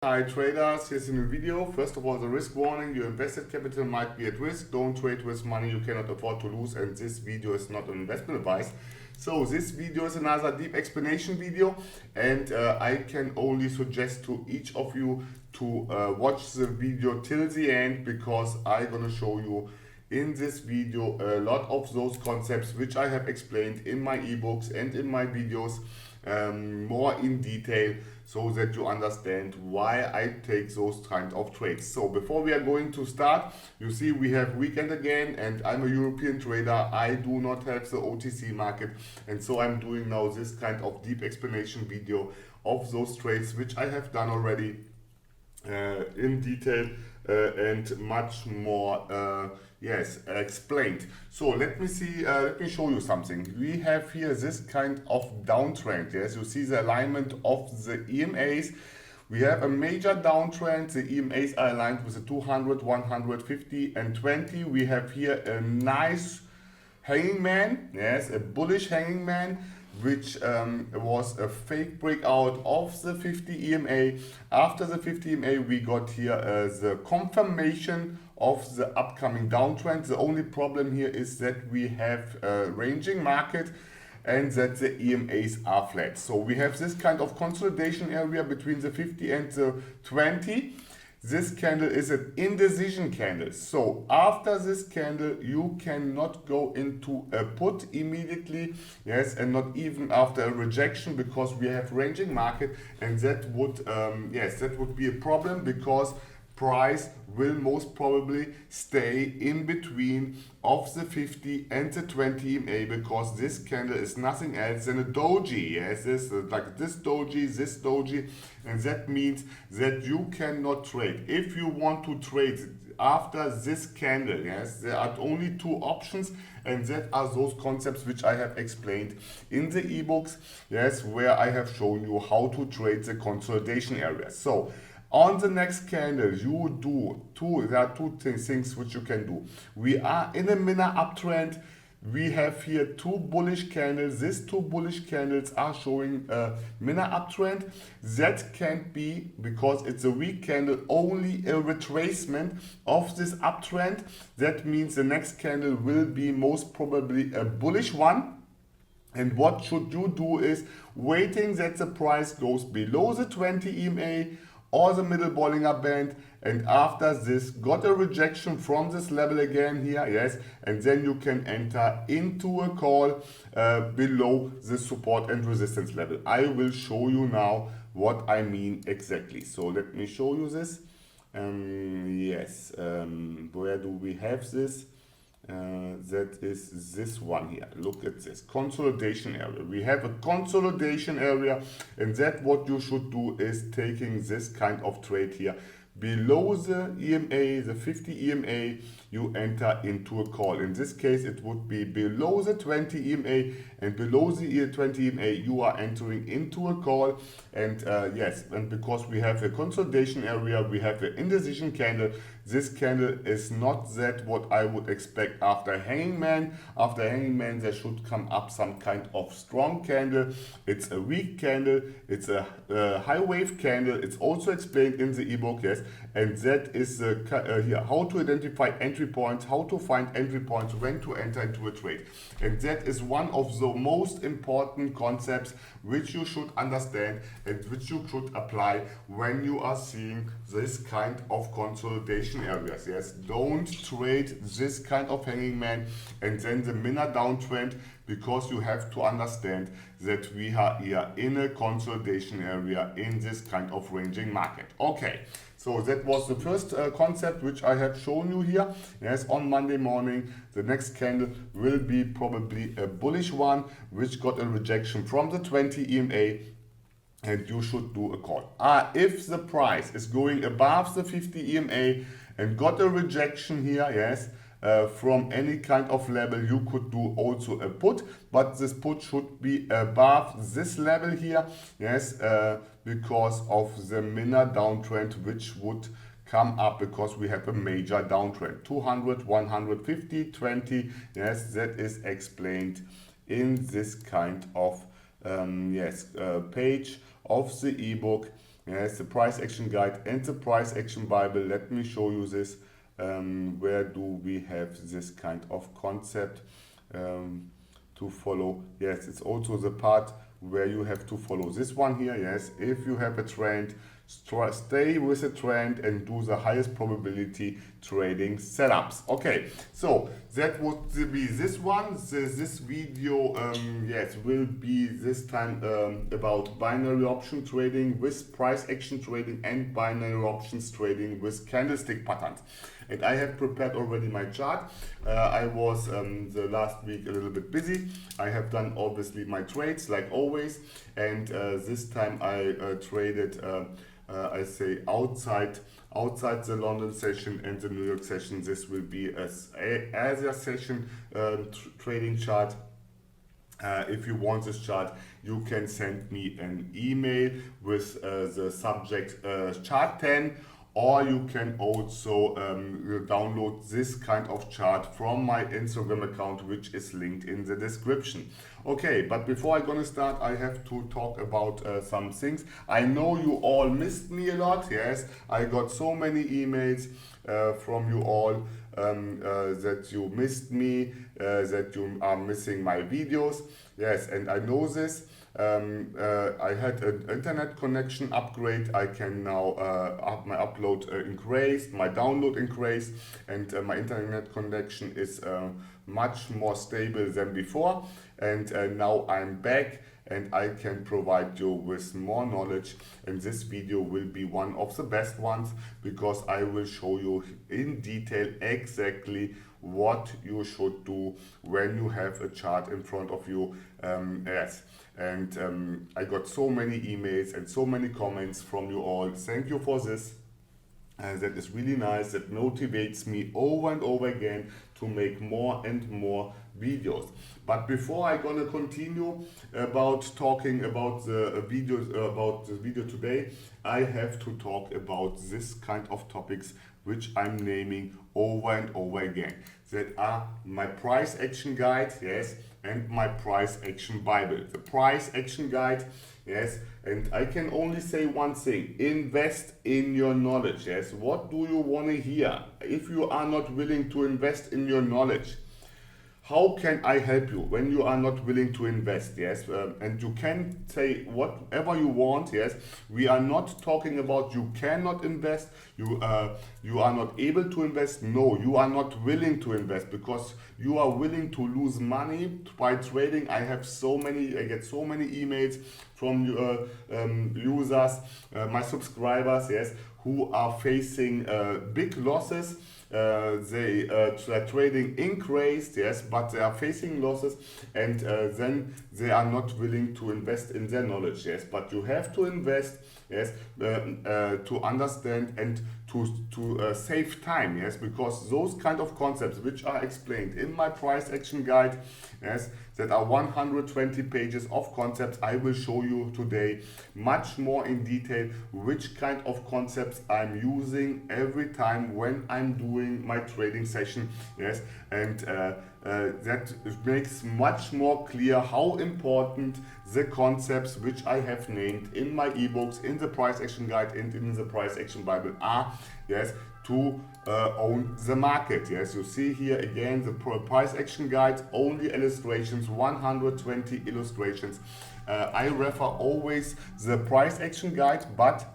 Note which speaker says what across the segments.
Speaker 1: Hi traders, here's a new video. First of all, the risk warning: your invested capital might be at risk. Don't trade with money you cannot afford to lose, and this video is not an investment advice. So this video is another deep explanation video, and I can only suggest to each of you to watch the video till the end, because I'm gonna show you in this video a lot of those concepts which I have explained in my ebooks and in my videos more in detail, so that you understand why I take those kind of trades. So before we are going to start, you see we have weekend again, and I'm a European trader. I do not have the OTC market, and so I'm doing now this kind of deep explanation video of those trades which I have done already in detail and much more explained. So let me show you something. We have here this kind of downtrend. Yes, you see the alignment of the EMAs. We have a major downtrend. The EMAs are aligned with the 200, 150 and 20. We have here a nice hanging man, yes, a bullish hanging man, which was a fake breakout of the 50 EMA. After the 50 EMA, we got here the confirmation of the upcoming downtrend. The only problem here is that we have a ranging market and that the EMAs are flat. So we have this kind of consolidation area between the 50 and the 20. This candle is an indecision candle. So after this candle, you cannot go into a put immediately, yes, and not even after a rejection, because we have ranging market, and that would be a problem, because price will most probably stay in between of the 50 and the 20 EMA, because this candle is nothing else than a doji. Yes, like this doji, and that means that you cannot trade. If you want to trade after this candle, yes, there are only two options, and that are those concepts which I have explained in the ebooks, yes, where I have shown you how to trade the consolidation area. So on the next candle, there are two things which you can do. We are in a minor uptrend. We have here two bullish candles. These two bullish candles are showing a minor uptrend. That can be, because it's a weak candle, only a retracement of this uptrend. That means the next candle will be most probably a bullish one. And what should you do is waiting that the price goes below the 20 EMA or the middle Bollinger Band, and after this got a rejection from this level again here, yes, and then you can enter into a call below the support and resistance level. I will show you now what I mean exactly. So let me show you this. Where do we have this? That is this one here. Look at this consolidation area. We have a consolidation area, and that what you should do is taking this kind of trade here below the EMA, the 50 EMA, you enter into a call. In this case, it would be below the 20 EMA, and below the 20 EMA, you are entering into a call. And and because we have a consolidation area, we have an indecision candle. This candle is not that what I would expect after hanging man. After hanging man, there should come up some kind of strong candle. It's a weak candle. It's a high wave candle. It's also explained in the ebook, yes. And that is here how to identify entry points, how to find entry points, when to enter into a trade. And that is one of the most important concepts which you should understand and which you should apply when you are seeing this kind of consolidation areas. Yes, don't trade this kind of hanging man and then the minor downtrend, because you have to understand that we are here in a consolidation area in this kind of ranging market. Okay, so that was the first concept which I have shown you here. Yes, on Monday morning, the next candle will be probably a bullish one, which got a rejection from the 20 EMA, and you should do a call. If the price is going above the 50 EMA and got a rejection here, yes, from any kind of level, you could do also a put, but this put should be above this level here, yes, because of the minor downtrend which would come up, because we have a major downtrend. 200, 150, 20, yes, that is explained in this kind of page of the ebook. Yes, the price action guide and the price action Bible. Let me show you this. Where do we have this kind of concept to follow? Yes, it's also the part where you have to follow this one here. Yes, if you have a trend, stay with a trend and do the highest probability trading setups. Okay, so that would be this one. This video yes, will be this time about binary option trading with price action trading and binary options trading with candlestick patterns. And I have prepared already my chart. I was the last week a little bit busy. I have done obviously my trades like always, and this time I traded I say outside the London session and the New York session. This will be as Asia session trading chart. If you want this chart, you can send me an email with the subject chart 10, or you can also download this kind of chart from my Instagram account, which is linked in the description. Okay, but before I'm gonna start, I have to talk about some things. I know you all missed me a lot. Yes, I got so many emails from you all that you missed me, that you are missing my videos. Yes, and I know this. I had an internet connection upgrade. I can now up my upload increased, my download increased, and my internet connection is much more stable than before. And now I'm back and I can provide you with more knowledge, and this video will be one of the best ones because I will show you in detail exactly what you should do when you have a chart in front of you. Yes, and I got so many emails and so many comments from you all. Thank you for this. That is really nice. That motivates me over and over again to make more and more videos. But before I'm gonna continue about talking about the video today, I have to talk about this kind of topics which I'm naming over and over again. That are my price action guide, yes, and my price action Bible. The price action guide, yes, and I can only say one thing: invest in your knowledge. Yes, what do you want to hear? If you are not willing to invest in your knowledge, how can I help you when you are not willing to invest? Yes, and you can say whatever you want. Yes, we are not talking about you cannot invest, you are not able to invest. No, you are not willing to invest because you are willing to lose money by trading. I get so many emails from users, my subscribers, yes, who are facing big losses. Their trading increased, yes, but they are facing losses, and then they are not willing to invest in their knowledge. Yes, but you have to invest, yes, to understand and to save time. Yes, because those kind of concepts which are explained in my price action guide, yes, that are 120 pages of concepts, I will show you today much more in detail which kind of concepts I'm using every time when I'm doing my trading session. Yes, and that makes much more clear how important the concepts which I have named in my ebooks, in the price action guide and in the price action Bible are, yes, to own the market. Yes, you see here again the price action guide, only illustrations, 120 illustrations. I refer always the price action guide, but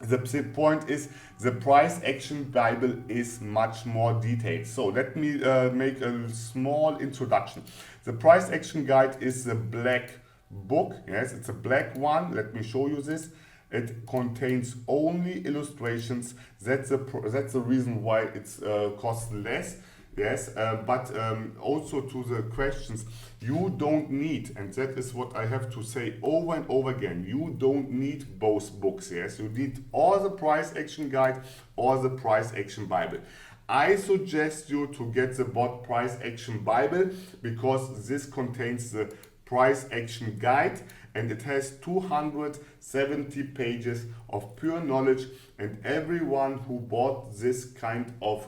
Speaker 1: the point is the price action Bible is much more detailed. So let me make a small introduction. The price action guide is the black book. Yes, it's a black one. Let me show you this. It contains only illustrations. That's the reason why it's costs less. Yes, but also to the questions, you don't need, and that is what I have to say over and over again, you don't need both books. Yes, you need or the price action guide or the price action Bible. I suggest you to get the BOTT price action Bible because this contains the price action guide, and it has 270 pages of pure knowledge, and everyone who bought this kind of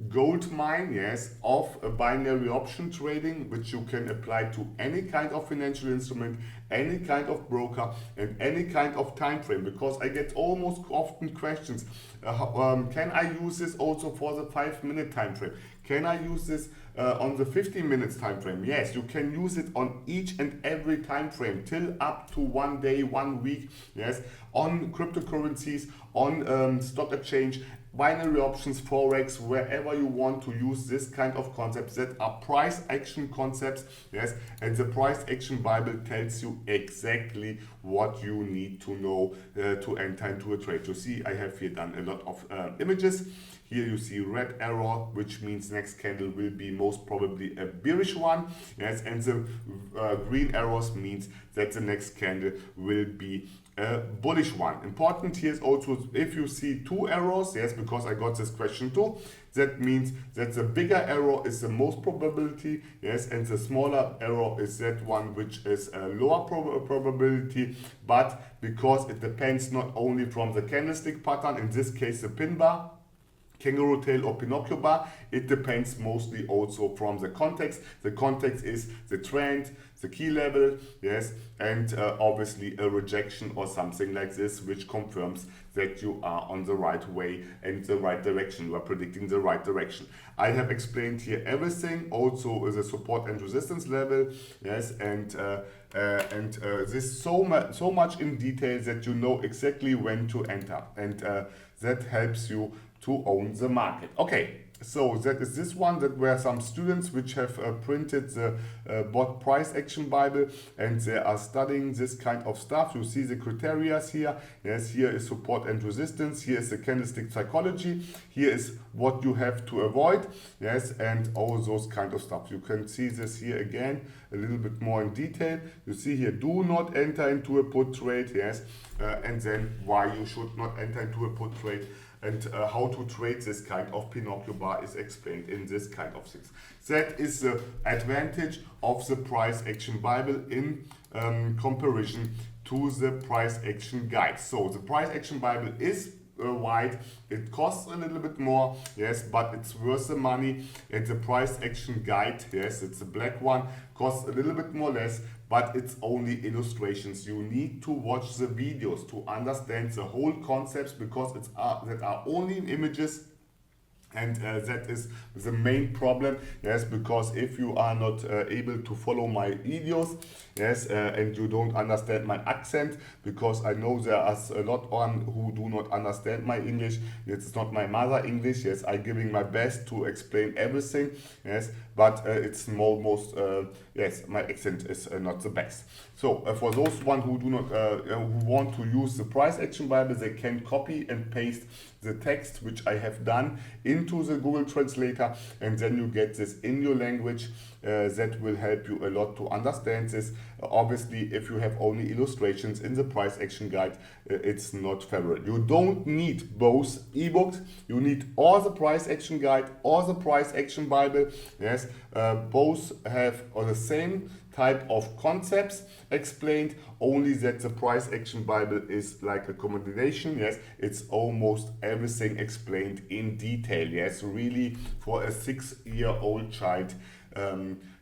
Speaker 1: gold mine, yes, of a binary option trading, which you can apply to any kind of financial instrument, any kind of broker, and any kind of time frame. Because I get almost often questions, can I use this also for the 5-minute time frame? Can I use this on the 15 minutes time frame? Yes, you can use it on each and every time frame till up to 1 day, 1 week, yes, on cryptocurrencies, on stock exchange, binary options, Forex, wherever you want to use this kind of concepts that are price action concepts, yes, and the price action Bible tells you exactly what you need to know to enter into a trade. You see, I have here done a lot of images. Here you see red arrow, which means next candle will be most probably a bearish one, yes, and the green arrows means that the next candle will be a bullish one. Important here is also if you see 2 arrows, yes, because I got this question too, that means that the bigger arrow is the most probability, yes, and the smaller arrow is that one which is a lower probability, but because it depends not only from the candlestick pattern, in this case the pin bar, kangaroo tail or Pinocchio bar, it depends mostly also from the context. The context is the trend, the key level, yes, and obviously a rejection or something like this, which confirms that you are on the right way and the right direction. You are predicting the right direction. I have explained here everything, also the support and resistance level, yes, and this so much in detail that you know exactly when to enter, and that helps you to own the market. Okay, so that is this one. That were some students which have printed the BOTT price action Bible, and they are studying this kind of stuff. You see the criteria here. Yes, here is support and resistance. Here is the candlestick psychology. Here is what you have to avoid. Yes, and all those kind of stuff. You can see this here again a little bit more in detail. You see here, do not enter into a put trade. Yes, and then why you should not enter into a put trade. And how to trade this kind of Pinocchio bar is explained in this kind of things. That is the advantage of the price action Bible in comparison to the price action guide. So the price action Bible is white, it costs a little bit more, yes, but it's worth the money. And the price action guide, yes, it's the black one, costs a little bit more less, but it's only illustrations. You need to watch the videos to understand the whole concepts, because it's that are only in images. And that is the main problem, yes, because if you are not able to follow my videos, yes, and you don't understand my accent, because I know there are a lot on who do not understand my English. It's not my mother English, yes, I'm giving my best to explain everything, yes, but it's most, yes, my accent is not the best. So for those one who do not, who want to use the price action Bible, they can copy and paste the text which I have done into the Google Translator, and then you get this in your language. That will help you a lot to understand this. Obviously, if you have only illustrations in the price action guide, it's not fair. You don't need both ebooks. You need all the price action guide, all the price action Bible. Yes, both have the same type of concepts explained, only that the price action Bible is like a combination. Yes, it's almost everything explained in detail. Yes, really for a 6-year-old child.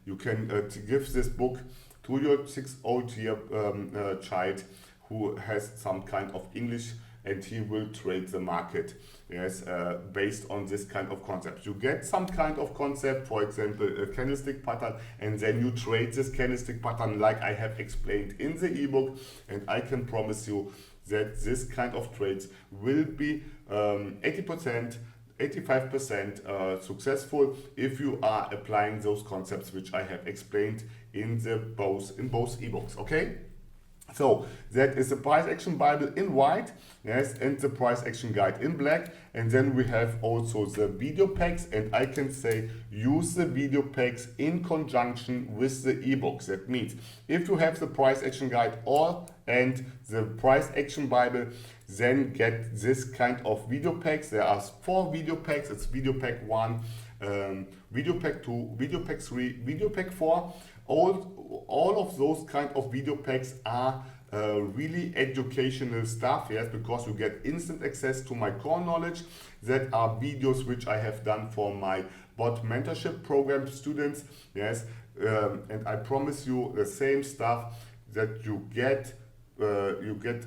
Speaker 1: You can give this book to your 6-year-old child who has some kind of English, and he will trade the market, yes, based on this kind of concept. You get some kind of concept, for example, a candlestick pattern, and then you trade this candlestick pattern like I have explained in the ebook, and I can promise you that this kind of trades will be 80%, 85% successful if you are applying those concepts which I have explained in both ebooks. Okay, so that is the price action Bible in white, yes, and the price action guide in black. And then we have also the video packs, and I can say use the video packs in conjunction with the ebooks. That means if you have the price action guide and the price action Bible, then get this kind of video packs. There are 4 video packs. It's video pack 1, video pack 2, video pack 3, video pack 4. All of those kind of video packs are really educational stuff, yes, because you get instant access to my core knowledge. That are videos which I have done for my BOTT mentorship program students, yes, and I promise you the same stuff that you get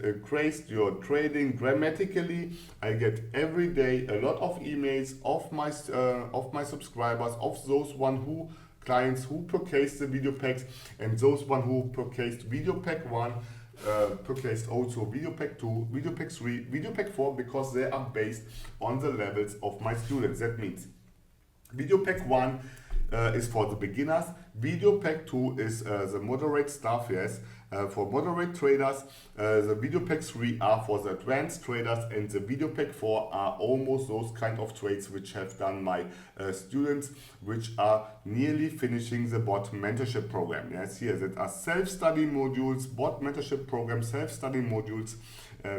Speaker 1: increased your trading grammatically. I get every day a lot of emails of my subscribers, of those clients who purchased the video packs, and those who purchased video pack 1, purchased also video pack 2, video pack 3, video pack 4, because they are based on the levels of my students. That means video pack 1 is for the beginners, video pack 2 is the moderate stuff, yes, for moderate traders, the video pack 3 are for the advanced traders, and the video pack 4 are almost those kind of trades which have done my students, which are nearly finishing the BOTT mentorship program. Yes, here that are self-study modules, BOTT mentorship program, self-study modules.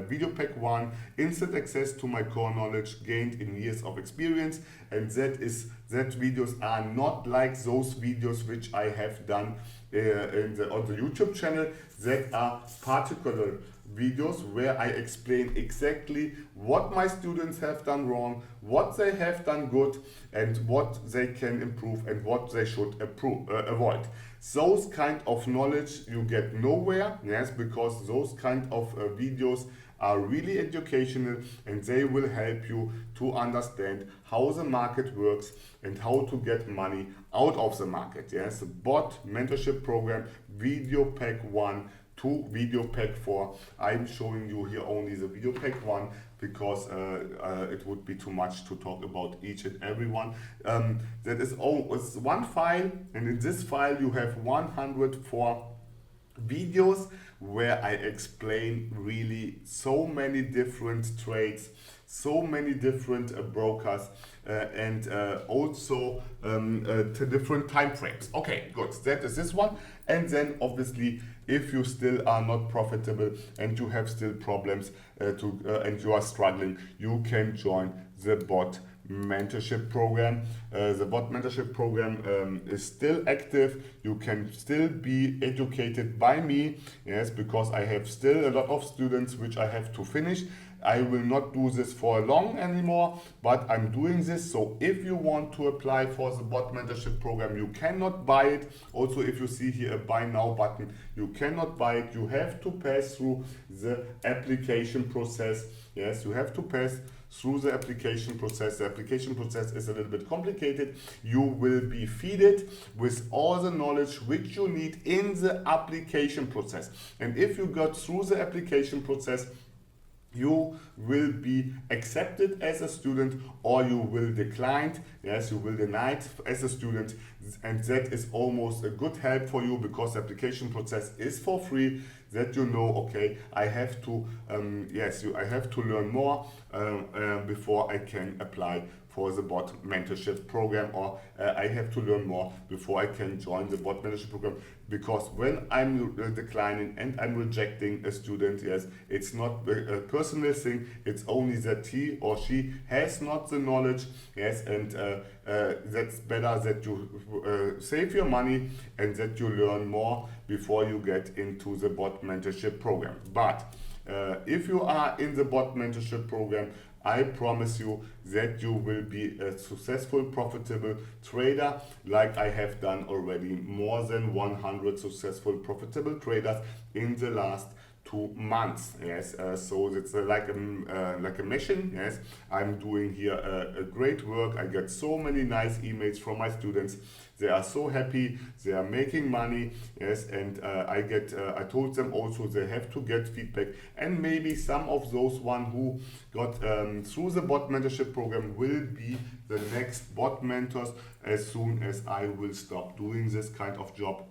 Speaker 1: Video pack 1, instant access to my core knowledge gained in years of experience, and that videos are not like those videos which I have done on the YouTube channel. That are particular videos where I explain exactly what my students have done wrong, what they have done good, and what they can improve and what they should avoid. Those kind of knowledge you get nowhere, yes, because those kind of videos are really educational, and they will help you to understand how the market works and how to get money out of the market. Yes, the BOTT mentorship program, video pack 1 to video pack 4. I'm showing you here only the video pack 1 because it would be too much to talk about each and every one. That is it's one file, and in this file you have 104 videos where I explain really so many different trades, so many different brokers, and also to different time frames. Okay, good. That is this one. And then obviously, if you still are not profitable and you have still problems and you are struggling, you can join the BOTT mentorship program. The BOTT mentorship program is still active. You can still be educated by me, yes, because I have still a lot of students which I have to finish. I will not do this for long anymore, but I'm doing this. So if you want to apply for the BOTT mentorship program, you cannot buy it. Also, if you see here a buy now button, you cannot buy it. You have to pass through the application process. Yes, you have to pass through the application process. The application process is a little bit complicated. You will be fed with all the knowledge which you need in the application process. And if you got through the application process, you will be accepted as a student, or you will declined. Yes, you will denied as a student, and that is almost a good help for you, because the application process is for free. That you know, okay, I have to I have to learn more before I can apply for the BOTT mentorship program, or I have to learn more before I can join the BOTT mentorship program. Because when I'm declining and I'm rejecting a student, yes, it's not a personal thing. It's only that he or she has not the knowledge, yes, and that's better that you save your money and that you learn more before you get into the BOTT mentorship program. But if you are in the BOTT mentorship program, I promise you that you will be a successful, profitable trader, like I have done already more than 100 successful, profitable traders in the last 2 months. Yes, so it's like a mission. Yes, I'm doing here a great work. I get so many nice emails from my students. They are so happy. They are making money. Yes, and I told them also they have to get feedback, and maybe some of those one who got through the BOTT mentorship program will be the next BOTT mentors as soon as I will stop doing this kind of job.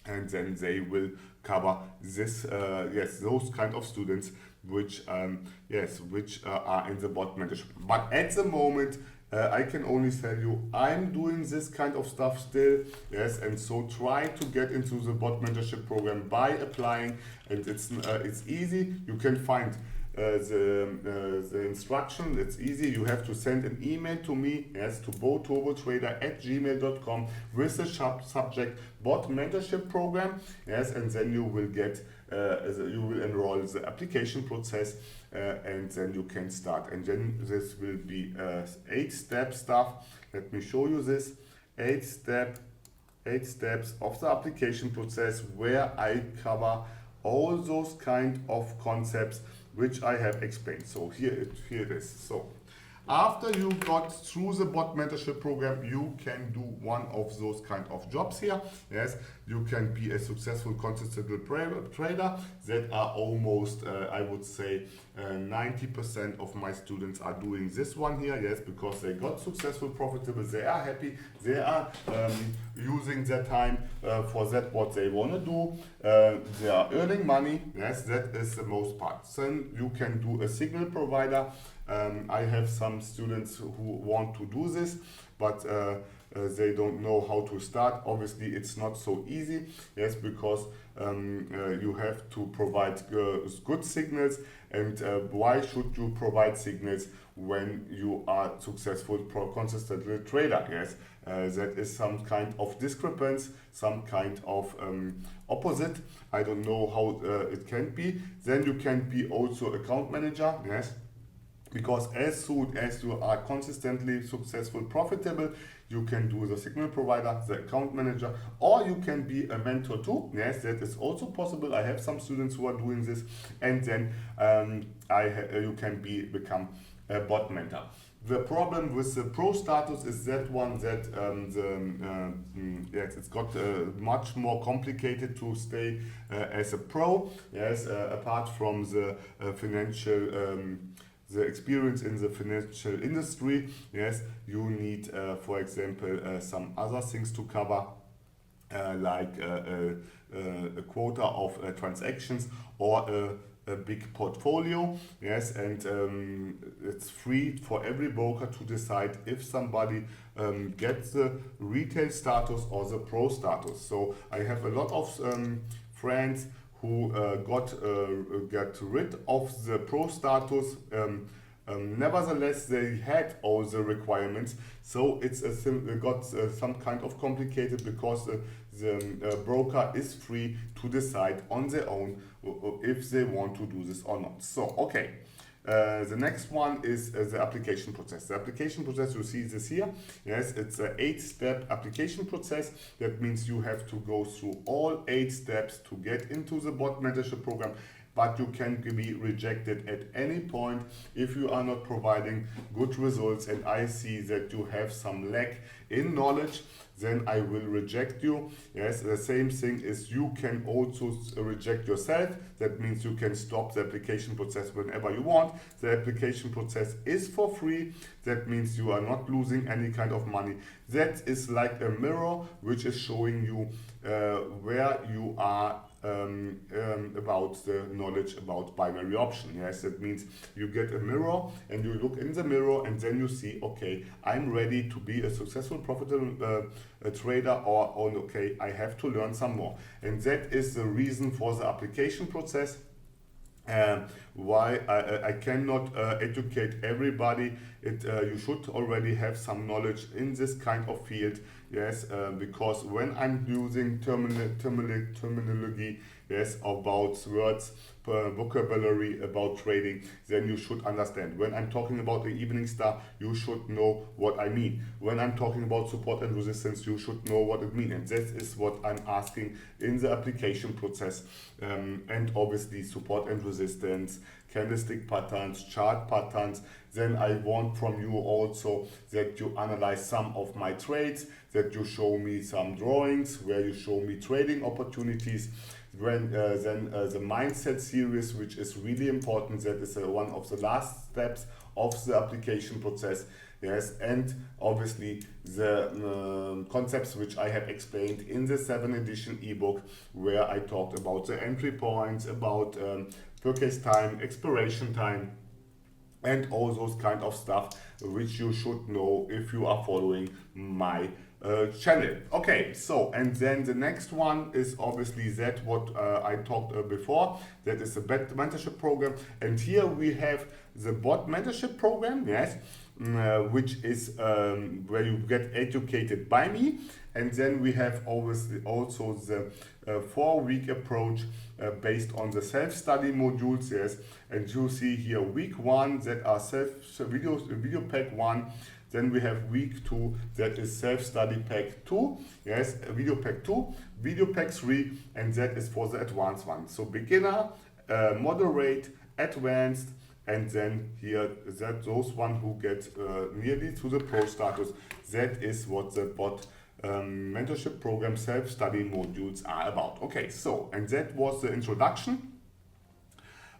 Speaker 1: And then they will cover this, those kind of students which are in the BOTT mentorship. But at the moment, I can only tell you I'm doing this kind of stuff still, yes, and so try to get into the BOTT mentorship program by applying, and it's easy. You can find the instruction. It's easy. You have to send an email to me, yes, to boturbotrader@gmail.com with the subject BOTT mentorship program, yes, and then you will get you will enroll the application process, and then you can start. And then this will be 8-step stuff. Let me show you this 8 steps of the application process, where I cover all those kind of concepts which I have explained. So here it is. So after you got through the BOTT mentorship program, you can do one of those kind of jobs here. Yes, you can be a successful consistent trader. That are almost, I would say, 90% of my students are doing this one here. Yes, because they got successful, profitable, they are happy, they are using their time for that what they want to do. They are earning money. Yes, that is the most part. Then you can do a signal provider. I have some students who want to do this, but they don't know how to start. Obviously, it's not so easy, yes, because you have to provide good signals. And why should you provide signals when you are successful, consistent trader? Yes, that is some kind of discrepancy, some kind of opposite. I don't know how it can be. Then you can be also account manager. Yes. Because as soon as you are consistently successful, profitable, you can do the signal provider, the account manager, or you can be a mentor too. Yes, that is also possible. I have some students who are doing this, and then you can become a BOTT mentor. The problem with the pro status is that one that yes, it's got much more complicated to stay as a pro. Yes, apart from the financial. The experience in the financial industry, yes, you need, for example, some other things to cover, like a quota of transactions or a big portfolio, yes, and it's free for every broker to decide if somebody gets the retail status or the pro status. So I have a lot of friends who got rid of the pro status. Nevertheless, they had all the requirements, so it's got some kind of complicated, because the broker is free to decide on their own if they want to do this or not. So, okay. The next one is the application process. The application process, you see this here. Yes, it's an 8-step application process. That means you have to go through all 8 steps to get into the BOTT mentorship program. But you can be rejected at any point if you are not providing good results, and I see that you have some lack in knowledge, then I will reject you. Yes, the same thing is you can also reject yourself. That means you can stop the application process whenever you want. The application process is for free. That means you are not losing any kind of money. That is like a mirror which is showing you where you are about the knowledge about binary option. Yes, that means you get a mirror and you look in the mirror, and then you see, okay, I'm ready to be a successful, profitable trader, or okay, I have to learn some more. And that is the reason for the application process. Why I cannot educate everybody. You should already have some knowledge in this kind of field. Yes, because when I'm using terminology, yes, about words, vocabulary about trading, then you should understand. When I'm talking about the evening star, you should know what I mean. When I'm talking about support and resistance, you should know what it means. And that is what I'm asking in the application process. And obviously support and resistance, candlestick patterns, chart patterns. Then I want from you also that you analyze some of my trades, that you show me some drawings where you show me trading opportunities. Then the mindset series, which is really important, that is one of the last steps of the application process. Yes, and obviously the concepts which I have explained in the 7th edition ebook, where I talked about the entry points, about purchase time, expiration time, and all those kind of stuff which you should know if you are following my channel. Okay, so and then the next one is obviously that what I talked before, that is the BOTT mentorship program. And here we have the BOTT mentorship program, yes, which is where you get educated by me. And then we have obviously also the 4-week approach based on the self-study modules, yes. And you see here week 1 that are video pack 1. Then we have week 2 that is self-study pack 2, yes, video pack 2, video pack 3, and that is for the advanced one. So beginner, moderate, advanced, and then here that those one who get nearly to the pro status, that is what the BOTT mentorship program self-study modules are about. Okay, so, and that was the introduction.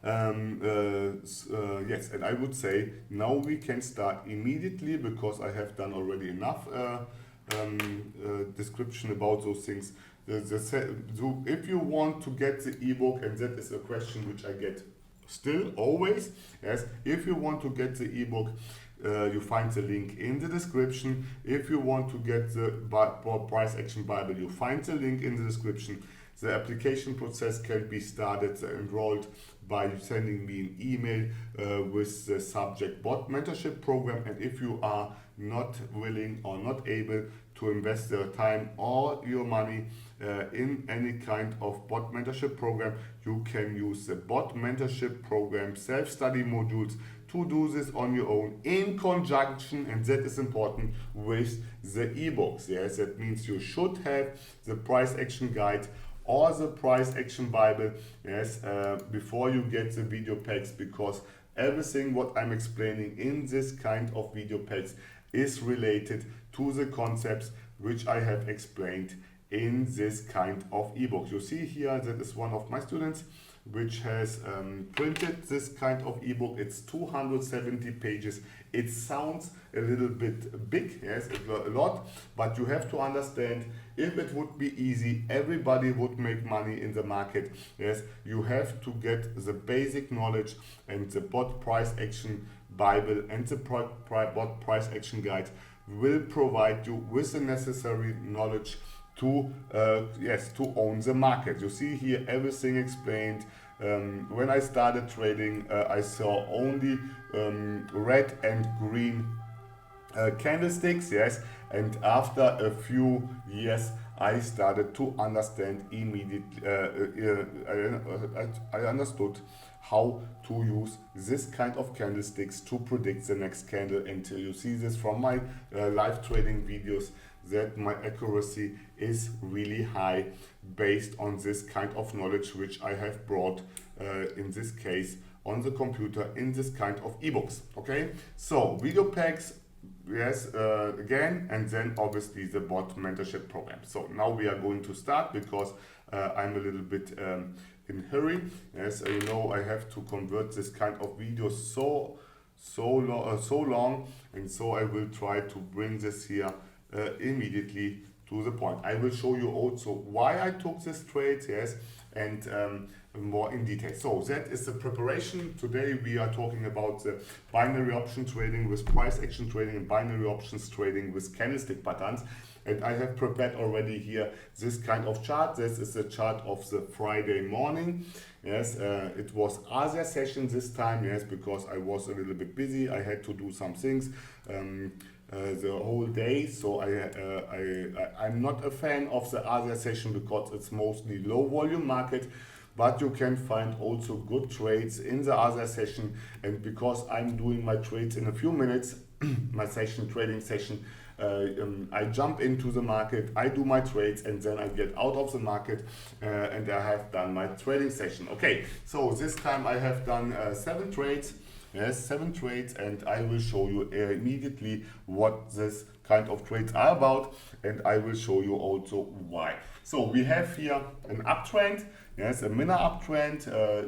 Speaker 1: Yes, and I would say now we can start immediately, because I have done already enough description about those things. So if you want to get the ebook, and that is a question which I get still always, yes, if you want to get the ebook, you find the link in the description. If you want to get the Price Action Bible, you find the link in the description. The application process can be started, enrolled, by sending me an email with the subject BOTT Mentorship Program. And if you are not willing or not able to invest your time or your money in any kind of BOTT Mentorship Program, you can use the BOTT Mentorship Program self-study modules to do this on your own in conjunction, and that is important, with the ebooks. Yes, that means you should have the Price Action Guide or the Price Action Bible, yes, before you get the video packs, because everything what I'm explaining in this kind of video packs is related to the concepts which I have explained in this kind of ebook. You see here, that is one of my students which has printed this kind of ebook. It's 270 pages. It sounds a little bit big, yes, a lot, but you have to understand, if it would be easy, everybody would make money in the market. Yes, you have to get the basic knowledge, and the BOTT Price Action Bible and the BOTT Price Action Guide will provide you with the necessary knowledge to to own the market. You see here everything explained. When I started trading, I saw only red and green candlesticks, yes, and after a few years I started to understand immediately, I understood how to use this kind of candlesticks to predict the next candle. Until you see this from my live trading videos, that my accuracy is really high based on this kind of knowledge which I have brought in this case on the computer in this kind of ebooks. Okay, so video packs, yes, again, and then obviously the BOTT mentorship program. So now we are going to start, because I'm a little bit in hurry. Yes, you know, I have to convert this kind of videos so long, and so I will try to bring this here immediately to the point. I will show you also why I took this trade, yes, and more in detail. So that is the preparation. Today we are talking about the binary option trading with price action trading and binary options trading with candlestick patterns. And I have prepared already here this kind of chart. This is the chart of the Friday morning. Yes, it was Asia session this time, yes, because I was a little bit busy. I had to do some things the whole day, so I'm not a fan of the Asia session because it's mostly low volume market, but you can find also good trades in the Asia session. And because I'm doing my trades in a few minutes, my trading session, I jump into the market, I do my trades, and then I get out of the market and I have done my trading session. Okay, so this time I have done 7 trades. Yes, 7 trades, and I will show you immediately what this kind of trades are about, and I will show you also why. So we have here an uptrend, yes, a minor uptrend.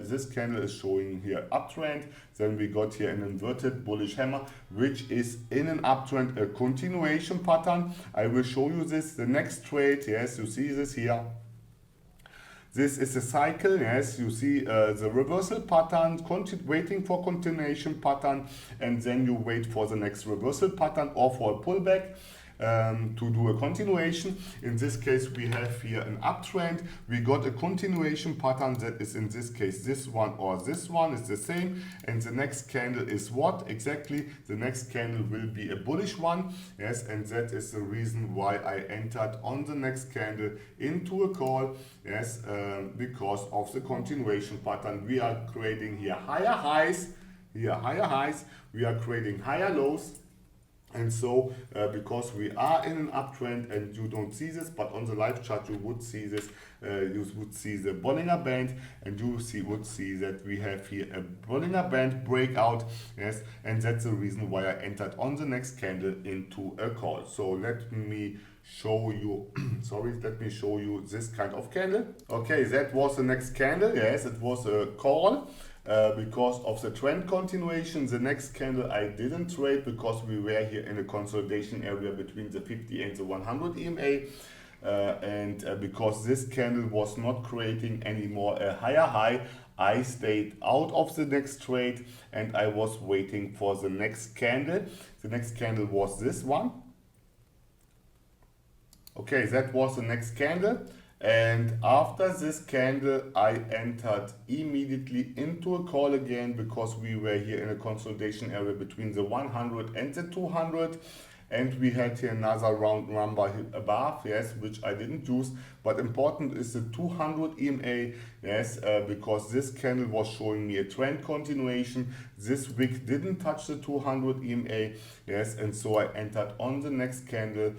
Speaker 1: This candle is showing here uptrend. Then we got here an inverted bullish hammer, which is in an uptrend, a continuation pattern. I will show you this. The next trade, yes, you see this here. This is a cycle, yes, you see the reversal pattern, waiting for continuation pattern, and then you wait for the next reversal pattern or for a pullback. to do a continuation. In this case, we have here an uptrend. We got a continuation pattern that is in this case this one or this one is the same, and the next candle is what exactly? The next candle will be a bullish one, yes, and that is the reason why I entered on the next candle into a call, yes, because of the continuation pattern. We are creating here higher highs, we are creating higher lows. And so, because we are in an uptrend and you don't see this, but on the live chart you would see this, you would see the Bollinger Band, and you would see that we have here a Bollinger Band breakout, yes, and that's the reason why I entered on the next candle into a call. So let me show you, let me show you this kind of candle. Okay, that was the next candle, yes, it was a call. Because of the trend continuation. The next candle I didn't trade because we were here in a consolidation area between the 50 and the 100 EMA, and because this candle was not creating anymore a higher high, I stayed out of the next trade and I was waiting for the next candle. The next candle was this one. Okay, that was the next candle. And after this candle, I entered immediately into a call again because we were here in a consolidation area between the 100 and the 200. And we had here another round number above, yes, which I didn't use. But important is the 200 EMA, yes, because this candle was showing me a trend continuation. This wick didn't touch the 200 EMA, yes, and so I entered on the next candle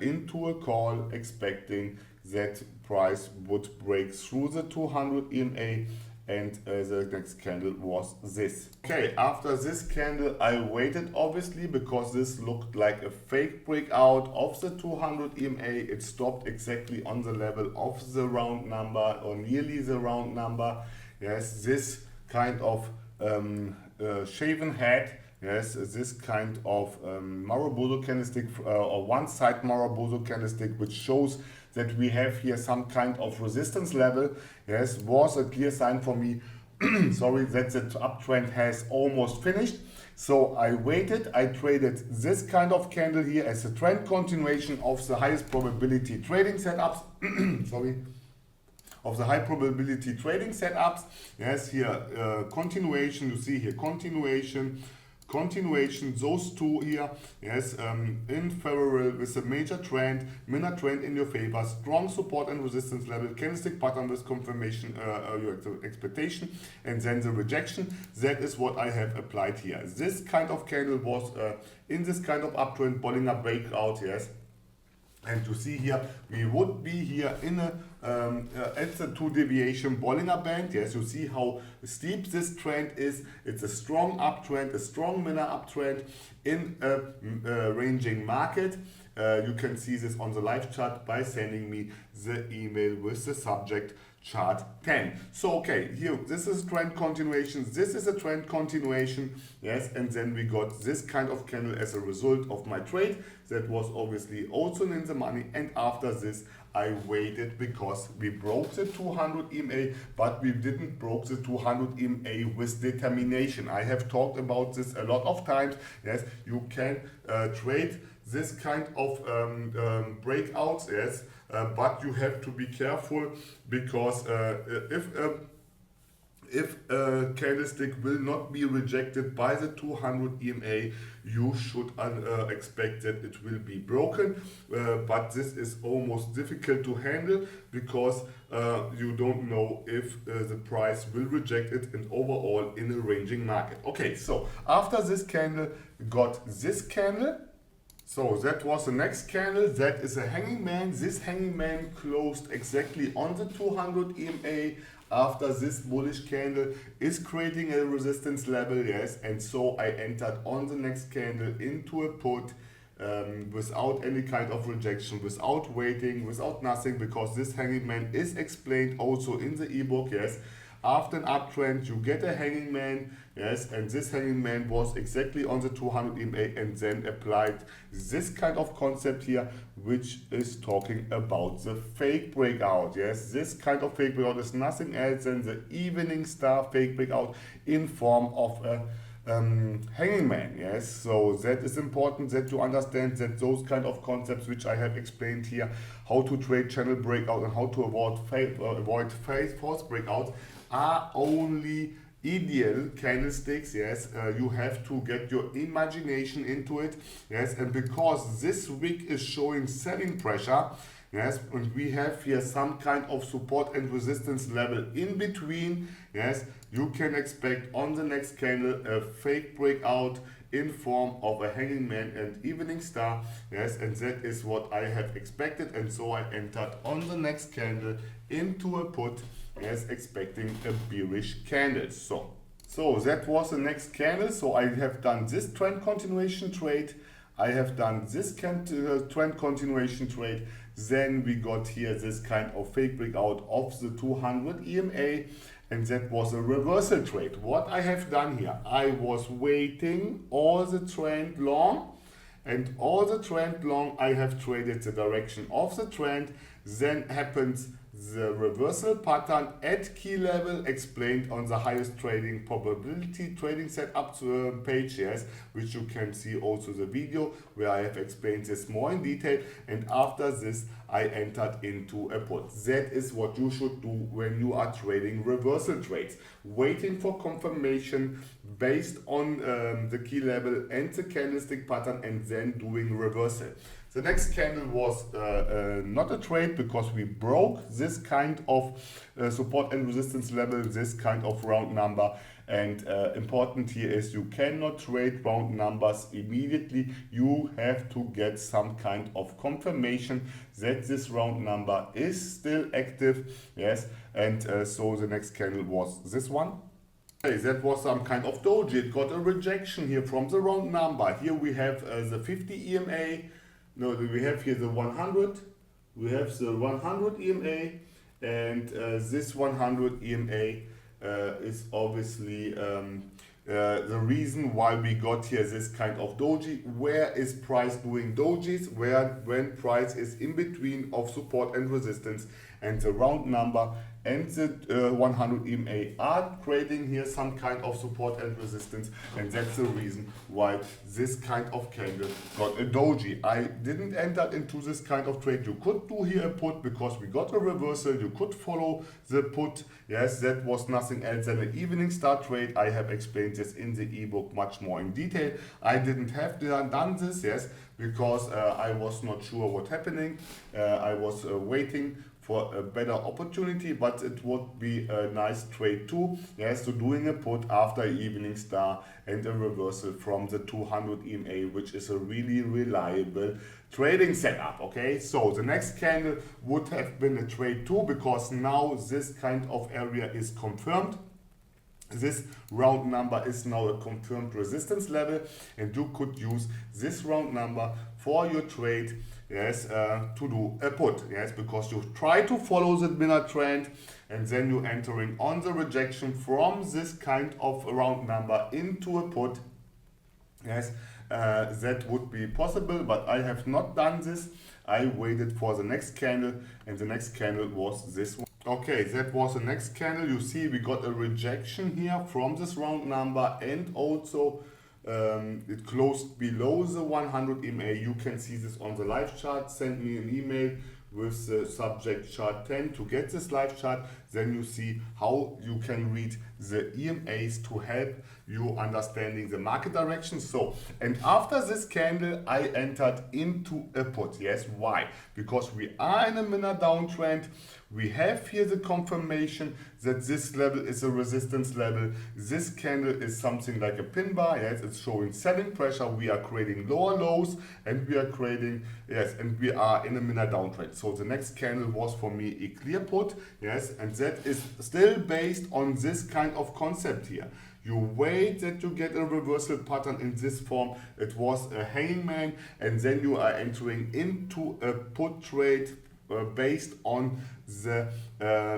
Speaker 1: into a call expecting that price would break through the 200 EMA, and the next candle was this. Okay, after this candle I waited obviously because this looked like a fake breakout of the 200 EMA. It stopped exactly on the level of the round number or nearly the round number. Yes, this kind of shaven head. Yes, this kind of Marubozu candlestick or one-side Marubozu candlestick, which shows that we have here some kind of resistance level, yes, was a clear sign for me, sorry, that the uptrend has almost finished. So I waited, I traded this kind of candle here as a trend continuation of the highest probability trading setups, sorry, of the high probability trading setups. Yes, here continuation, you see here continuation, those two here, yes, in parallel with a major trend, minor trend in your favor, strong support and resistance level, candlestick pattern with confirmation, your expectation, and then the rejection. That is what I have applied here. This kind of candle was in this kind of uptrend, Bollinger breakout, yes. And you see here, we would be here in a at the 2 deviation Bollinger Band. Yes, you see how steep this trend is. It's a strong uptrend, a strong minor uptrend in a ranging market. You can see this on the live chart by sending me the email with the subject chart 10. So okay, here this is trend continuation, this is a trend continuation, yes, and then we got this kind of candle as a result of my trade. That was obviously also in the money, and after this I waited because we broke the 200 EMA, but we didn't broke the 200 EMA with determination. I have talked about this a lot of times. Yes, you can trade this kind of breakouts, yes, but you have to be careful because if a candlestick will not be rejected by the 200 EMA, you should expect that it will be broken. But this is almost difficult to handle because you don't know if the price will reject it, and overall in a ranging market. Okay, so after this candle, got this candle. So that was the next candle. That is a hanging man. This hanging man closed exactly on the 200 EMA. After this bullish candle is creating a resistance level, yes, and so I entered on the next candle into a put without any kind of rejection, without waiting, without nothing, because this hanging man is explained also in the ebook, yes. After an uptrend, you get a hanging man, yes, and this hanging man was exactly on the 200 EMA, and then applied this kind of concept here, which is talking about the fake breakout, yes. This kind of fake breakout is nothing else than the evening star fake breakout in form of a hanging man. Yes, so that is important that you understand that those kind of concepts which I have explained here, how to trade channel breakout and how to avoid false breakouts, are only ideal candlesticks. Yes, you have to get your imagination into it. Yes, and because this wick is showing selling pressure, yes, and we have here some kind of support and resistance level in between. Yes, you can expect on the next candle a fake breakout in form of a hanging man and evening star. Yes, and that is what I have expected, and so I entered on the next candle into a put, yes, expecting a bearish candle. So that was the next candle. So I have done this trend continuation trade, I have done this trend continuation trade. Then we got here this kind of fake breakout of the 200 EMA, and that was a reversal trade. What I have done here, I was waiting all the trend long, and all the trend long I have traded the direction of the trend. Then happens the reversal pattern at key level, explained on the highest trading probability trading setup page, yes, which you can see also the video where I have explained this more in detail. And after this I entered into a put. That is what you should do when you are trading reversal trades, waiting for confirmation based on the key level and the candlestick pattern, and then doing reversal. The next candle was not a trade because we broke this kind of support and resistance level, this kind of round number. And important here is you cannot trade round numbers immediately. You have to get some kind of confirmation that this round number is still active. Yes, and so the next candle was this one. Okay, that was some kind of doji. It got a rejection here from the round number. Here we have the 50 EMA. No, we have here the 100. We have the 100 EMA, and this 100 EMA is obviously the reason why we got here this kind of doji. Where is price doing dojis? When price is in between of support and resistance, and the round number and the 100 EMA are creating here some kind of support and resistance, and that's the reason why this kind of candle got a doji. I didn't enter into this kind of trade. You could do here a put because we got a reversal. You could follow the put. Yes, that was nothing else than an evening star trade. I have explained this in the ebook much more in detail. I didn't have done this, yes, because I was not sure what's happening. I was waiting for a better opportunity, but it would be a nice trade too. Yes, so doing a put after evening star and a reversal from the 200 EMA, which is a really reliable trading setup. Okay, so the next candle would have been a trade too, because now this kind of area is confirmed. This round number is now a confirmed resistance level, and you could use this round number for your trade, yes, to do a put, yes, because you try to follow the winner trend, and then you entering on the rejection from this kind of round number into a put. Yes, that would be possible, but I have not done this. I waited for the next candle, and the next candle was this one. Okay, that was the next candle. You see we got a rejection here from this round number, and also it closed below the 100 EMA. You can see this on the live chart. Send me an email with the subject chart 10 to get this live chart. Then you see how you can read the EMAs to help you understanding the market direction. So, and after this candle I entered into a put. Yes, why? Because we are in a minor downtrend. We have here the confirmation that this level is a resistance level. This candle is something like a pin bar. Yes, it's showing selling pressure. We are creating lower lows, and we are creating, yes, and we are in a minor downtrend. So the next candle was for me a clear put. Yes, and that is still based on this kind of concept here. You wait that you get a reversal pattern in this form. It was a hanging man, and then you are entering into a put trade based on the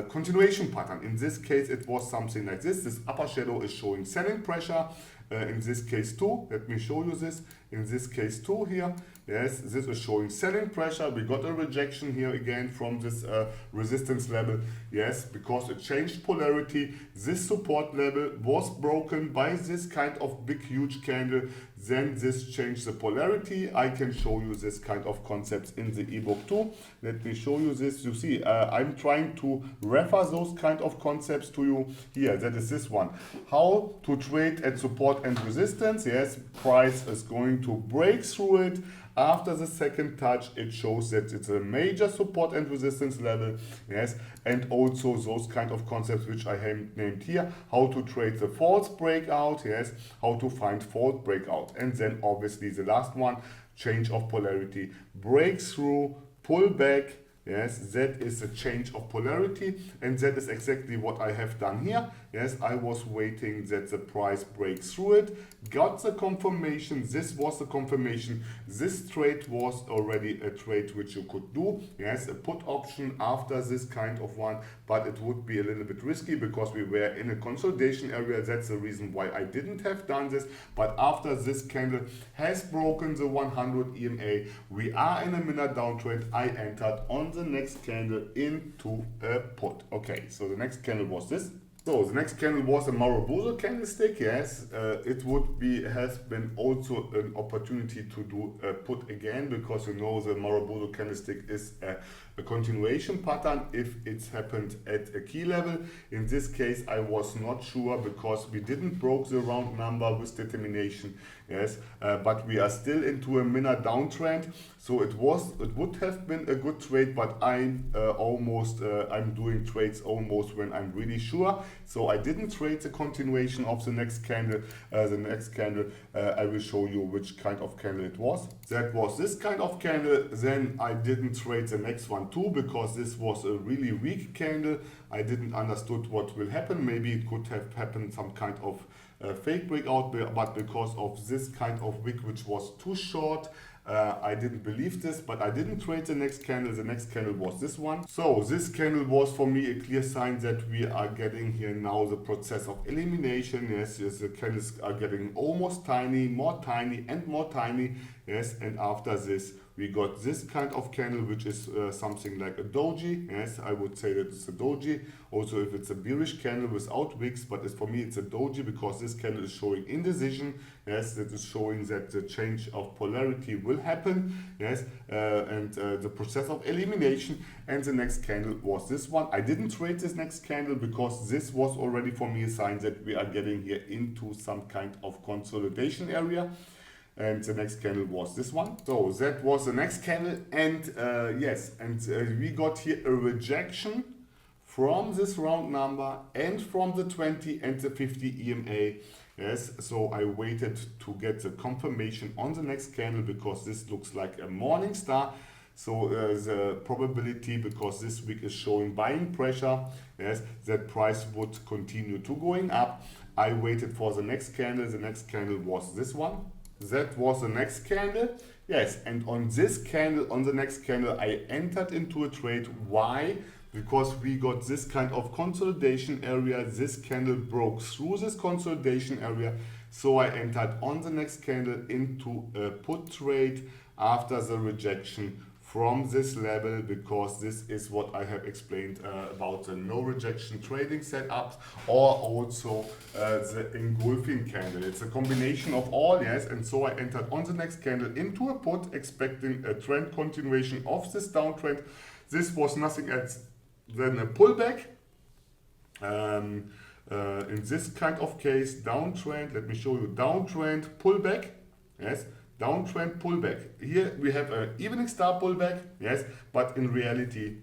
Speaker 1: continuation pattern. In this case it was something like this. This upper shadow is showing selling pressure, in this case too. Let me show you this. In this case too here, yes, this is showing selling pressure. We got a rejection here again from this resistance level, yes, because it changed polarity. This support level was broken by this kind of big huge candle. Then this changed the polarity. I can show you this kind of concepts in the ebook too. Let me show you this. You see, I'm trying to refer those kind of concepts to you here. That is this one. How to trade at support and resistance. Yes, price is going to break through it. After the second touch, it shows that it's a major support and resistance level, yes, and also those kind of concepts which I have named here, how to trade the false breakout, yes, how to find false breakout, and then obviously the last one, change of polarity, breakthrough, pull back. Yes, that is a change of polarity, and that is exactly what I have done here. Yes, I was waiting that the price breaks through it, got the confirmation. This was the confirmation. This trade was already a trade which you could do. Yes, a put option after this kind of one, but it would be a little bit risky because we were in a consolidation area. That's the reason why I didn't have done this. But after this candle has broken the 100 EMA, we are in a minor downtrend. I entered on the next candle into a put. Okay, so the next candle was this. So the next candle was a Marubozu candlestick. Yes, it would be has been also an opportunity to do a put again, because you know the Marubozu candlestick is a continuation pattern if it's happened at a key level. In this case, I was not sure because we didn't broke the round number with determination. Yes, but we are still into a minor downtrend. So it would have been a good trade, but I'm doing trades almost when I'm really sure. So I didn't trade the continuation of the next candle. I will show you which kind of candle it was. That was this kind of candle. Then I didn't trade the next one too, because this was a really weak candle. I didn't understood what will happen. Maybe it could have happened some kind of fake breakout, but because of this kind of wick which was too short, I didn't believe this, but I didn't trade the next candle. The next candle was this one. So this candle was for me a clear sign that we are getting here now the process of elimination. Yes, the candles are getting almost tiny, more tiny and more tiny. Yes, and after this we got this kind of candle, which is something like a doji. Yes, I would say that it's a doji. Also, if it's a bearish candle without wicks, but for me it's a doji because this candle is showing indecision. Yes, that is showing that the change of polarity will happen. Yes, and the process of elimination. And the next candle was this one. I didn't trade this next candle because this was already for me a sign that we are getting here into some kind of consolidation area. And the next candle was this one. So that was the next candle, and yes, and we got here a rejection from this round number and from the 20 and the 50 EMA. Yes, so I waited to get the confirmation on the next candle because this looks like a morning star. So the probability, because this week is showing buying pressure, yes, that price would continue to going up. I waited for the next candle. The next candle was this one. That was the next candle. Yes, and on this candle, on the next candle, I entered into a trade. Why? Because we got this kind of consolidation area. This candle broke through this consolidation area. So I entered on the next candle into a put trade after the rejection from this level, because this is what I have explained about the no rejection trading setups, or also the engulfing candle. It's a combination of all, yes, and so I entered on the next candle into a put, expecting a trend continuation of this downtrend. This was nothing else than a pullback. In this kind of case, downtrend, let me show you, downtrend, pullback, yes, downtrend pullback. Here we have an evening star pullback, yes, but in reality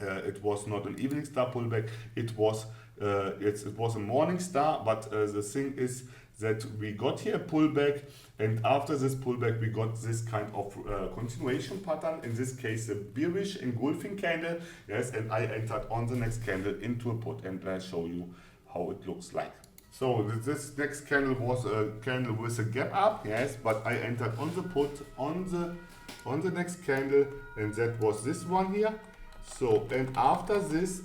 Speaker 1: it was not an evening star pullback. It was a morning star, but the thing is that we got here a pullback, and after this pullback we got this kind of continuation pattern, in this case a bearish engulfing candle, yes, and I entered on the next candle into a put, and I'll show you how it looks like. So this next candle was a candle with a gap up, yes, but I entered on the put on the next candle, and that was this one here. So and after this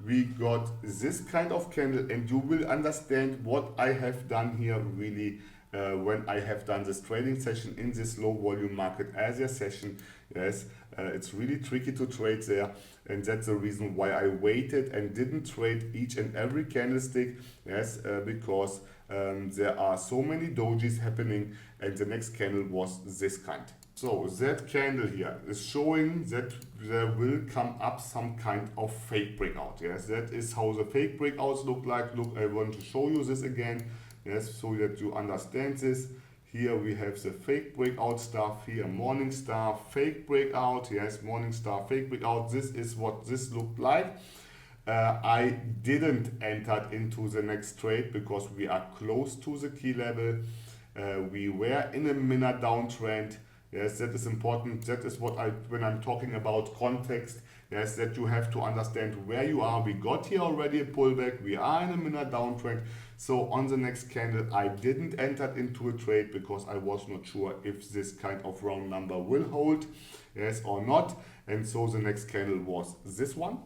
Speaker 1: we got this kind of candle, and you will understand what I have done here really when I have done this trading session in this low volume market Asia session. Yes, it's really tricky to trade there, and that's the reason why I waited and didn't trade each and every candlestick. Yes, because there are so many dojis happening, and the next candle was this kind. So that candle here is showing that there will come up some kind of fake breakout. Yes, that is how the fake breakouts look like. Look, I want to show you this again. Yes, so that you understand this. Here we have the fake breakout stuff. Here, morning star, fake breakout. Yes, morning star, fake breakout. This is what this looked like. I didn't enter into the next trade because we are close to the key level. We were in a minor downtrend. Yes, that is important. That is what when I'm talking about context, yes, that you have to understand where you are. We got here already a pullback. We are in a minor downtrend. So on the next candle, I didn't enter into a trade because I was not sure if this kind of round number will hold, yes or not. And so the next candle was this one.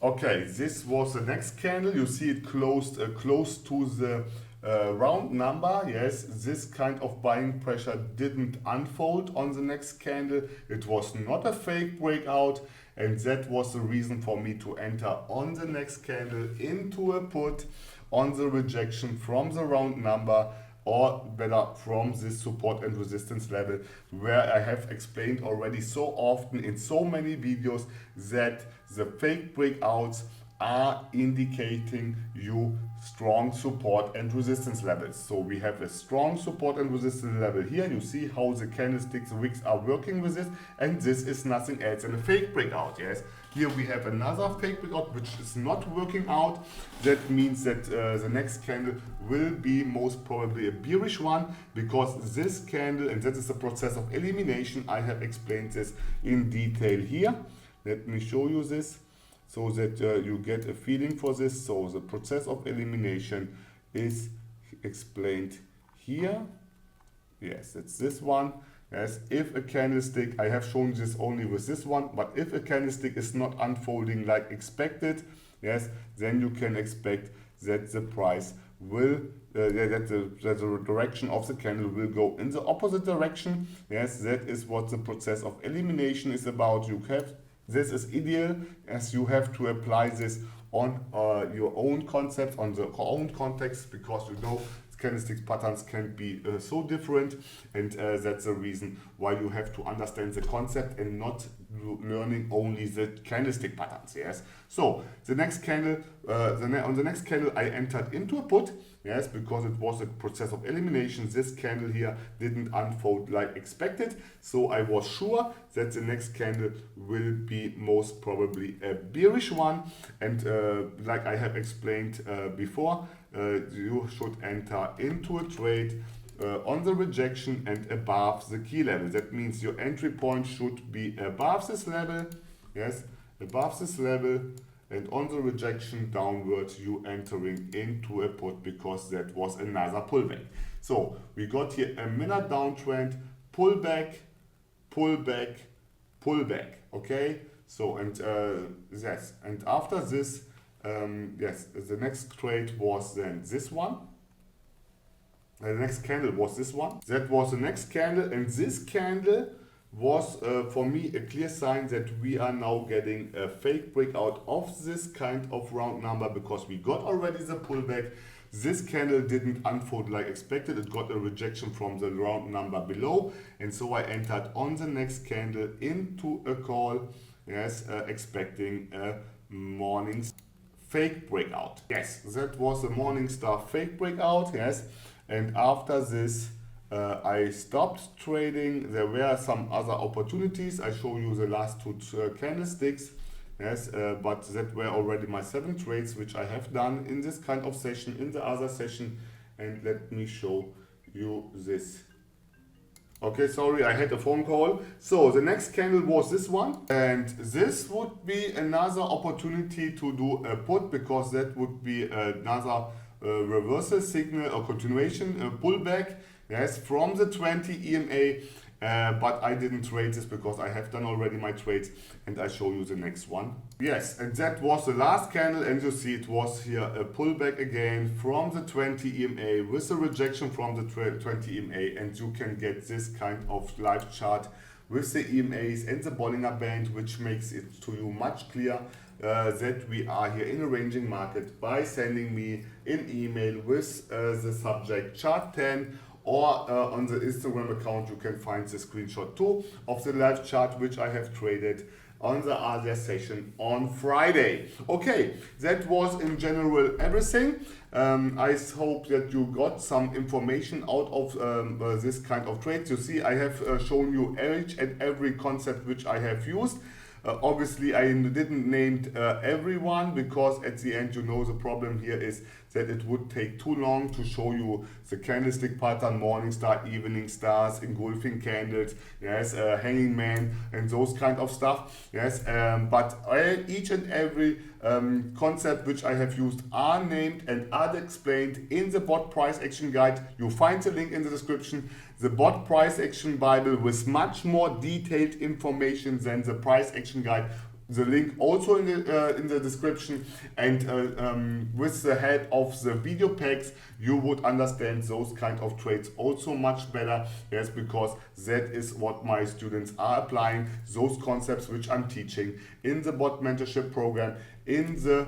Speaker 1: Okay, this was the next candle. You see it closed close to the round number. Yes, this kind of buying pressure didn't unfold on the next candle. It was not a fake breakout, and that was the reason for me to enter on the next candle into a put on the rejection from the round number, or better from this support and resistance level, where I have explained already so often in so many videos that the fake breakouts are indicating you strong support and resistance levels. So we have a strong support and resistance level here. You see how the candlesticks, the wicks are working with this, and this is nothing else than a fake breakout. Yes, here we have another fake breakout which is not working out. That means that the next candle will be most probably a bearish one, because this candle, and that is the process of elimination. I have explained this in detail here. Let me show you this, so that you get a feeling for this. So the process of elimination is explained here. Yes, it's this one. Yes, if a candlestick, I have shown this only with this one, but if a candlestick is not unfolding like expected, yes, then you can expect that the price will, that the direction of the candle will go in the opposite direction. Yes, that is what the process of elimination is about. You have, this is ideal, as you have to apply this on your own concepts, on the own context, because you know candlestick patterns can be so different, and that's the reason why you have to understand the concept and not learning only the candlestick patterns. Yes. So the next candle, on the next candle, I entered into a put. Yes, because it was a process of elimination. This candle here didn't unfold like expected, so I was sure that the next candle will be most probably a bearish one. And like I have explained before, you should enter into a trade on the rejection and above the key level. That means your entry point should be above this level. Yes, above this level. And on the rejection downwards, you entering into a put, because that was another pullback. So we got here a minor downtrend, pullback, pullback, pullback. Okay. So and yes, and after this, yes, the next trade was then this one. The next candle was this one. That was the next candle, and this candle was for me a clear sign that we are now getting a fake breakout of this kind of round number, because we got already the pullback. This candle didn't unfold like expected. It got a rejection from the round number below, and so I entered on the next candle into a call. Yes, expecting a morning fake breakout. Yes, that was a morning star fake breakout. Yes, and after this I stopped trading. There were some other opportunities. I show you the last two candlesticks. Yes, but that were already my 7 trades which I have done in this kind of session, in the other session. And let me show you this. Okay, sorry, I had a phone call. So the next candle was this one, and this would be another opportunity to do a put, because that would be another reversal signal or continuation pullback. Yes, from the 20 EMA, but I didn't trade this because I have done already my trades, and I show you the next one. Yes, and that was the last candle, and you see it was here a pullback again from the 20 EMA with a rejection from the 20 EMA, and you can get this kind of live chart with the EMAs and the Bollinger Band, which makes it to you much clearer that we are here in a ranging market by sending me an email with the subject chart 10, or on the Instagram account you can find the screenshot too of the live chart which I have traded on the Asia session on Friday. Okay, that was in general everything. I hope that you got some information out of this kind of trades. You see, I have shown you each and every concept which I have used. Obviously, I didn't name everyone because at the end, you know, the problem here is that it would take too long to show you the candlestick pattern, morning star, evening stars, engulfing candles, yes, hanging man, and those kind of stuff, yes. But each and every concept which I have used are named and are explained in the BOTT price action guide. You find the link in the description. The BOTT price action Bible with much more detailed information than the price action guide. The link also in the description, and with the help of the video packs you would understand those kind of trades also much better. Yes, because that is what my students are applying, those concepts which I'm teaching in the BOTT mentorship program, in the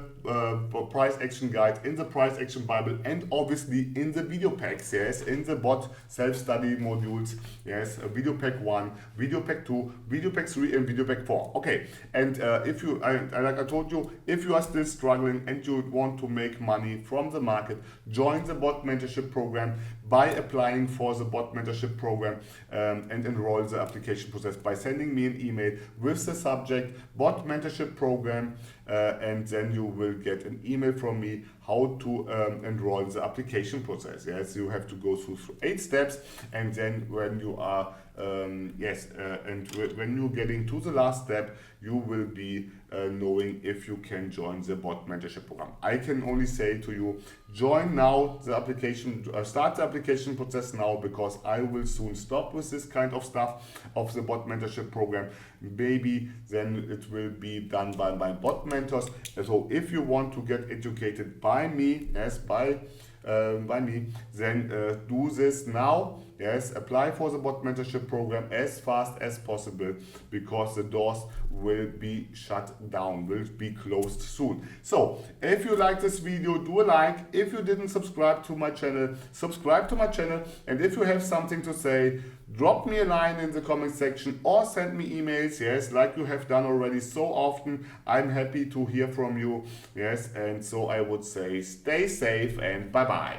Speaker 1: price action guide, in the price action Bible, and obviously in the video packs, yes, in the BOTT self-study modules, yes, video pack 1, video pack 2, video pack 3, and video pack 4. Okay, and if you, like I told you, if you are still struggling and you want to make money from the market, join the BOTT mentorship program by applying for the BOTT mentorship program and enroll the application process by sending me an email with the subject BOTT mentorship program, and then you will get an email from me how to enroll the application process. Yes, you have to go through 8 steps, and then when you are and when you're getting to the last step, you will be knowing if you can join the BOTT mentorship program. I can only say to you, join now the application, start the application process now, because I will soon stop with this kind of stuff of the BOTT mentorship program. Maybe then it will be done by my BOTT mentors. So if you want to get educated by me, yes, by me, then do this now. Yes, apply for the BOTT mentorship program as fast as possible, because the doors will be shut down, will be closed soon. So if you like this video, do a like. If you didn't subscribe to my channel, subscribe to my channel. And if you have something to say, drop me a line in the comment section or send me emails, yes, like you have done already so often. I'm happy to hear from you, yes, and so I would say stay safe and bye-bye.